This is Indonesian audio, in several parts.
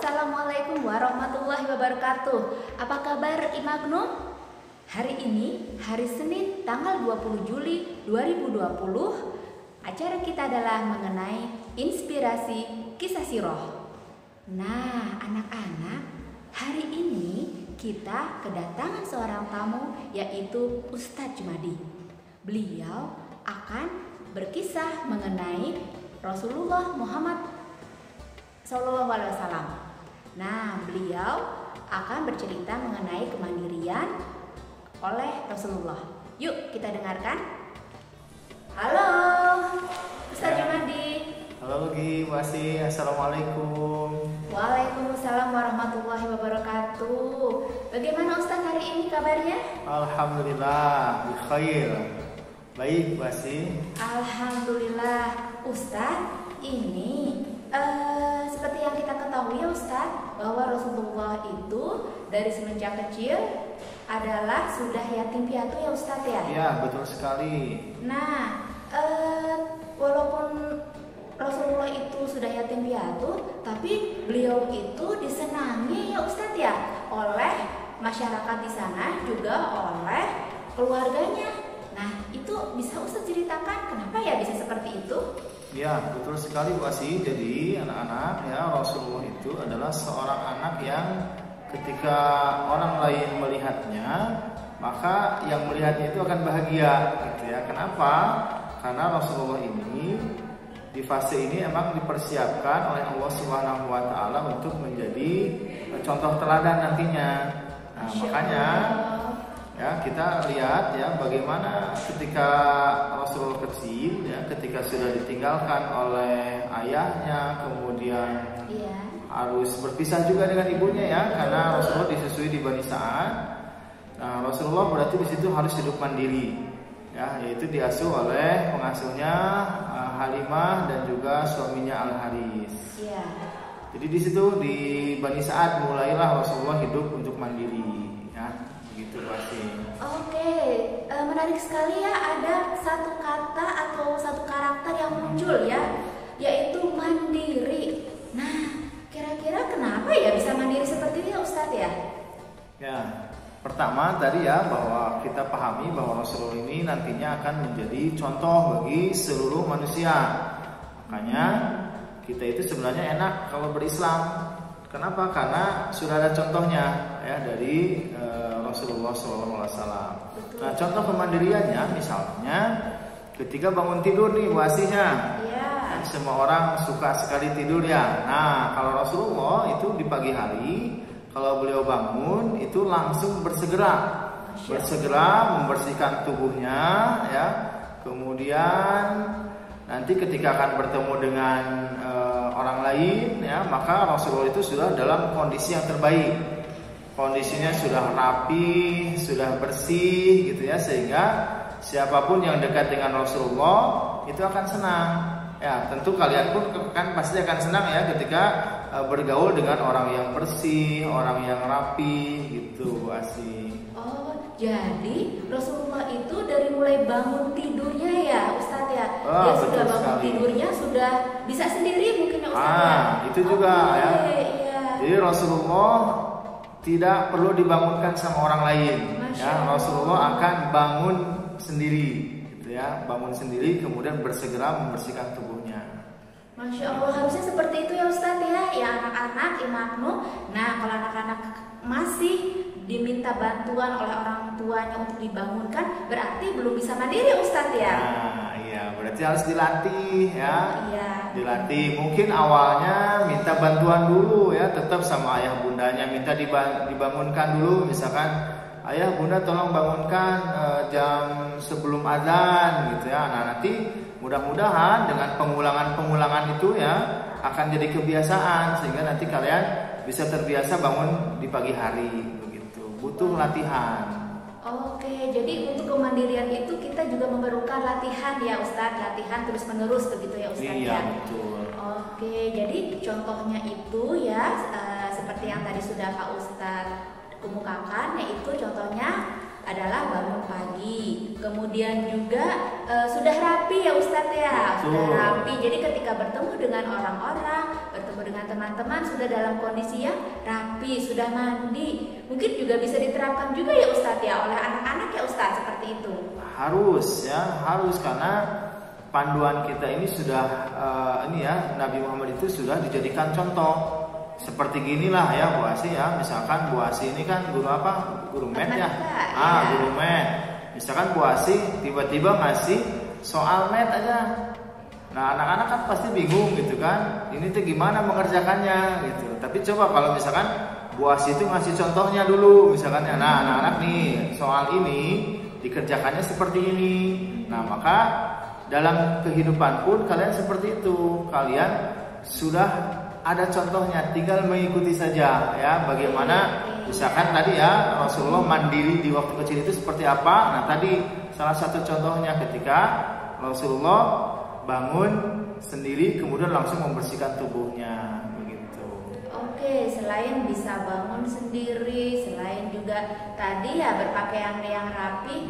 Assalamualaikum warahmatullahi wabarakatuh. Apa kabar Imagno? Hari ini, hari Senin tanggal 20 Juli 2020, acara kita adalah mengenai inspirasi kisah siroh. Nah, anak-anak, hari ini kita kedatangan seorang tamu, yaitu Ustadz Jumadi. Beliau akan berkisah mengenai Rasulullah Muhammad SAW. Nah, beliau akan bercerita mengenai kemandirian oleh Rasulullah. Yuk kita dengarkan. Halo, Ustadz Jumadi. Halo Gi, Wasi, Assalamualaikum. Waalaikumsalam warahmatullahi wabarakatuh. Bagaimana Ustadz hari ini kabarnya? Alhamdulillah, bikhair. Baik, Wasi. Alhamdulillah. Ustadz, ini seperti yang kita ketahui ya Ustadz, bahwa Rasulullah itu dari semenjak kecil adalah sudah yatim piatu ya Ustadz ya? Ya, betul sekali. Nah, walaupun Rasulullah itu sudah yatim piatu, tapi beliau itu disenangi ya Ustadz ya oleh masyarakat di sana, juga oleh keluarganya. Nah, itu bisa Ustadz ceritakan kenapa ya bisa seperti itu? Ya, betul sekali, Wasi. Jadi anak-anak ya, Rasulullah itu adalah seorang anak yang ketika orang lain melihatnya, maka yang melihatnya itu akan bahagia gitu ya. Kenapa? Karena Rasulullah ini di fase ini emang dipersiapkan oleh Allah Subhanahu wa taala untuk menjadi contoh teladan nantinya. Nah, makanya ya kita lihat ya bagaimana ketika Rasulullah kecil ya, ketika sudah ditinggalkan oleh ayahnya, kemudian harus berpisah juga dengan ibunya ya, karena Rasulullah disusui di Bani Sa'ad. Nah, Rasulullah berarti di situ harus hidup mandiri ya, yaitu diasuh oleh pengasuhnya Halimah dan juga suaminya Al-Haris. Jadi di situ di Bani Sa'ad mulailah Rasulullah hidup untuk mandiri ya, begitu pasti. Oke, menarik sekali ya, ada satu kata atau satu karakter yang muncul ya, yaitu mandiri. Nah, kira-kira kenapa ya bisa mandiri seperti ini Ustadz ya? Ya, pertama tadi ya, bahwa kita pahami bahwa Rasulullah ini nantinya akan menjadi contoh bagi seluruh manusia. Makanya kita itu sebenarnya enak kalau berislam. Kenapa? Karena sudah ada contohnya ya dari Rasulullah SAW. Nah, contoh kemandiriannya misalnya ketika bangun tidur nih wasinya. Semua orang suka sekali tidur ya. Nah, kalau Rasulullah itu di pagi hari, kalau beliau bangun itu langsung bersegera membersihkan tubuhnya ya. Kemudian nanti ketika akan bertemu dengan orang lain ya, maka Rasulullah itu sudah dalam kondisi yang terbaik. Kondisinya sudah rapi, sudah bersih gitu ya, sehingga siapapun yang dekat dengan Rasulullah itu akan senang. Ya, tentu kalian pun kan pasti akan senang ya ketika bergaul dengan orang yang bersih, orang yang rapi gitu, Asih. Oh, jadi Rasulullah itu dari mulai bangun tidurnya ya Ustadz ya, dia sudah bangun tidurnya sudah bisa sendiri mungkin ya Ustadz ya? Itu juga ya. Iya. Jadi Rasulullah tidak perlu dibangunkan sama orang lain. Ya, Rasulullah akan bangun sendiri. Ya, bangun sendiri kemudian bersegera membersihkan tubuhnya. Masya Allah, harusnya seperti itu ya Ustadz ya anak-anak Imagno. Nah, kalau anak-anak masih diminta bantuan oleh orang tuanya untuk dibangunkan, berarti belum bisa mandiri ya Ustadz ya? Nah, iya, berarti harus dilatih ya. Dilatih. Mungkin awalnya minta bantuan dulu ya, tetap sama ayah bundanya, minta dibangunkan dulu, misalkan ayah bunda tolong bangunkan jam sebelum azan gitu ya. Nah, nanti mudah-mudahan dengan pengulangan itu ya akan jadi kebiasaan, sehingga nanti kalian bisa terbiasa bangun di pagi hari begitu. Butuh latihan. Oke, jadi untuk kemandirian itu kita juga memerlukan latihan ya Ustadz, latihan terus menerus begitu ya Ustadz ya. Iya, betul. Oke, jadi contohnya itu ya seperti yang tadi sudah Pak Ustadz kemukakan, yaitu contohnya adalah bangun pagi. Kemudian juga sudah rapi ya Ustadz ya, sudah rapi. Jadi ketika bertemu dengan orang-orang, bertemu dengan teman-teman sudah dalam kondisi yang rapi, sudah mandi. Mungkin juga bisa diterapkan juga ya Ustadz ya oleh anak-anak ya Ustadz seperti itu. Harus ya, harus, karena panduan kita ini sudah Nabi Muhammad itu sudah dijadikan contoh. Seperti ginilah ya Bu Asi ya, misalkan Bu Asi ini kan guru apa? Guru med ya. Guru med. Misalkan Bu Asi tiba-tiba ngasih soal med aja. Nah, anak-anak kan pasti bingung gitu kan. Ini tuh gimana mengerjakannya gitu. Tapi coba kalau misalkan Bu Asi itu ngasih contohnya dulu, misalkan ya, nah anak-anak nih soal ini dikerjakannya seperti ini. Nah, maka dalam kehidupan pun kalian seperti itu. Kalian sudah ada contohnya, tinggal mengikuti saja ya. Bagaimana misalkan tadi ya Rasulullah mandiri di waktu kecil itu seperti apa. Nah, tadi salah satu contohnya ketika Rasulullah bangun sendiri kemudian langsung membersihkan tubuhnya begitu. Oke, selain bisa bangun sendiri, selain juga tadi ya berpakaian yang rapi,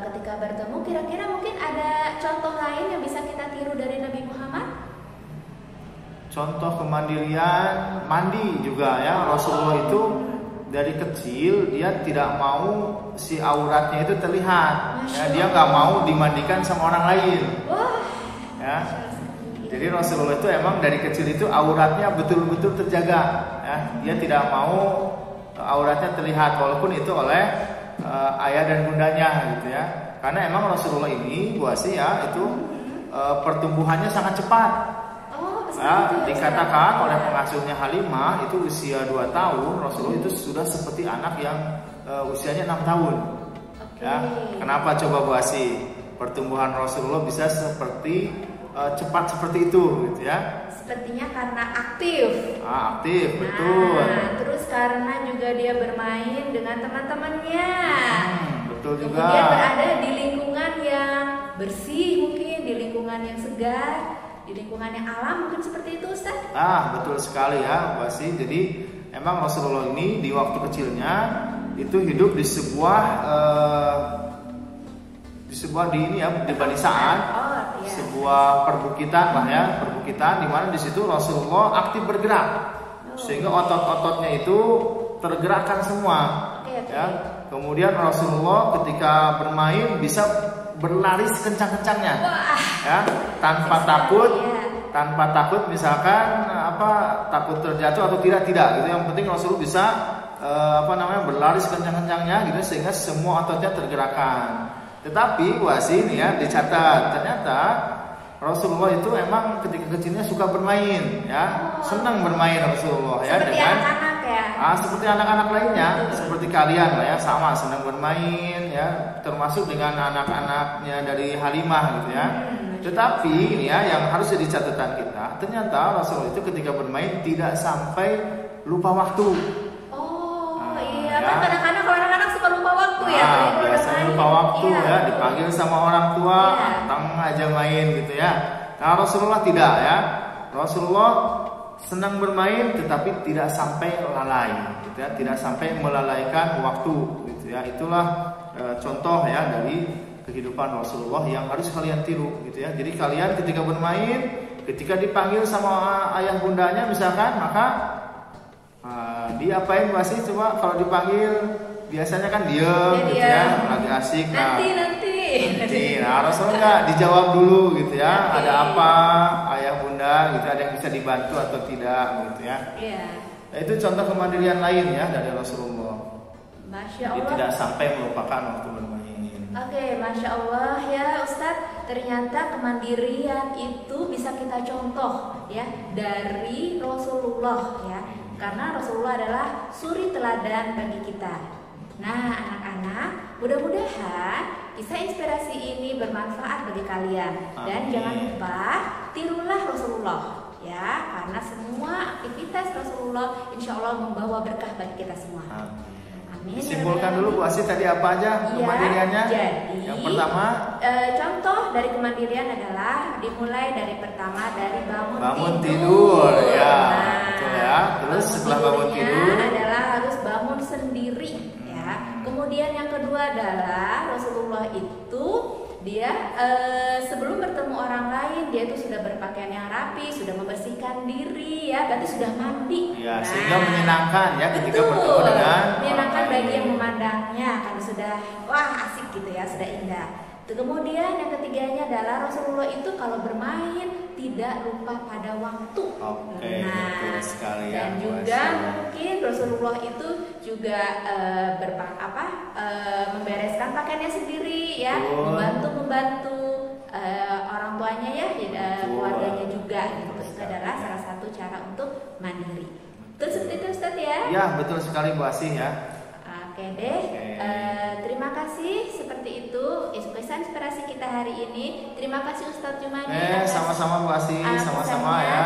ketika bertemu kira-kira mungkin ada contoh lain yang bisa kita tiru dari Nabi Muhammad? Contoh kemandirian mandi juga ya. Rasulullah itu dari kecil dia tidak mau si auratnya itu terlihat ya, dia nggak mau dimandikan sama orang lain. Ya. Jadi Rasulullah itu emang dari kecil itu auratnya betul-betul terjaga ya. Dia tidak mau auratnya terlihat walaupun itu oleh ayah dan bundanya gitu ya. Karena emang Rasulullah ini Bu Asi ya itu pertumbuhannya sangat cepat. Dikatakan oleh pengasuhnya Halimah itu usia 2 tahun Rasulullah itu sudah seperti anak yang usianya 6 tahun. Ya, kenapa coba Bu Asi? Pertumbuhan Rasulullah bisa seperti cepat seperti itu gitu ya. Sepertinya karena aktif. Aktif, betul. Terus karena juga dia bermain dengan teman-temannya. Betul juga. Kemudian berada di lingkungan yang bersih mungkin, di lingkungan yang segar, di lingkungan yang alam mungkin seperti itu Ustaz. Betul sekali ya Bu Asi. Jadi emang Rasulullah ini di waktu kecilnya itu hidup di sebuah di pedesaan, sebuah perbukitan lah ya, perbukitan di mana di situ Rasulullah aktif bergerak, sehingga otot-ototnya itu tergerakkan semua. Ya. Kemudian Rasulullah ketika bermain bisa berlari sekencang-kencangnya, ya, tanpa takut misalkan takut terjatuh atau tidak gitu. Yang penting Rasulullah bisa berlari sekencang-kencangnya gitu sehingga semua ototnya tergerakkan. Tetapi Bu Asi ini ya dicatat ternyata Rasulullah itu emang ketika kecilnya suka bermain ya, senang bermain Rasulullah ya seperti dengan anak-anak ya. Seperti anak-anak lainnya, seperti kalian lah ya, sama senang bermain ya, termasuk dengan anak-anaknya dari Halimah gitu ya. Tetapi ini ya yang harus jadi catatan kita, ternyata Rasulullah itu ketika bermain tidak sampai lupa waktu. Iya, kan kadang-kadang kalau anak-anak suka lupa waktu ya. Biasanya lupa waktu ya, dipanggil sama orang tua, datang aja main gitu ya. Nah Rasulullah tidak ya, Rasulullah senang bermain tetapi tidak sampai lalai gitu ya, tidak sampai melalaikan waktu gitu ya. Itulah contoh ya dari kehidupan Rasulullah yang harus kalian tiru gitu ya. Jadi kalian ketika bermain, ketika dipanggil sama ayah bundanya misalkan, maka diapain masih coba kalau dipanggil biasanya kan diem gitu ya, lagi asik. Nanti. Nah Rasulullah nggak dijawab dulu gitu ya, ada apa ayah bunda gitu, ada yang bisa dibantu atau tidak gitu ya. Nah, itu contoh kemandirian lain ya dari Rasulullah. Masya Allah. Jadi tidak sampai melupakan waktu bermain. Oke, Masya Allah ya Ustadz, ternyata kemandirian itu bisa kita contoh ya dari Rasulullah ya. Karena Rasulullah adalah suri teladan bagi kita. Nah anak-anak, mudah-mudahan kisah inspirasi ini bermanfaat bagi kalian. Dan jangan lupa tirulah Rasulullah ya, karena semua aktivitas Rasulullah insya Allah membawa berkah bagi kita semua. Amin. Simpulkan dulu Bu Asi tadi apa aja kemandiriannya? Jadi, yang pertama, contoh dari kemandirian adalah dimulai dari pertama dari bangun tidur ya, betul ya. Terus setelah bangun tidur adalah harus bangun sendiri ya. Kemudian yang kedua adalah Rasulullah itu dia sebelum bertemu orang lain dia itu sudah berpakaian yang rapi, sudah membersihkan diri ya, berarti sudah mandi. Ya, sehingga menyenangkan ya ketika betul, bertemu dengan menyenangkan orang bagi lain. yang memandangnya karena sudah wah asik gitu ya, sudah indah. Kemudian yang ketiganya adalah Rasulullah itu kalau bermain tidak lupa pada waktu. Oke, betul sekali ya, dan Bu juga Asih. mungkin Rasulullah itu juga membereskan pakaiannya sendiri ya, Betul. membantu orang tuanya ya, Betul. keluarganya juga gitu. Betul Itu sekali. adalah salah satu cara untuk mandiri. Betul seperti itu Ustaz ya? Ya, betul sekali Bu Asih ya. Oke deh, Oke. terima kasih. Seperti itu pesan inspirasi kita hari ini. Terima kasih Ustadz Jumani. Sama-sama Bu Asih, sama-sama ya.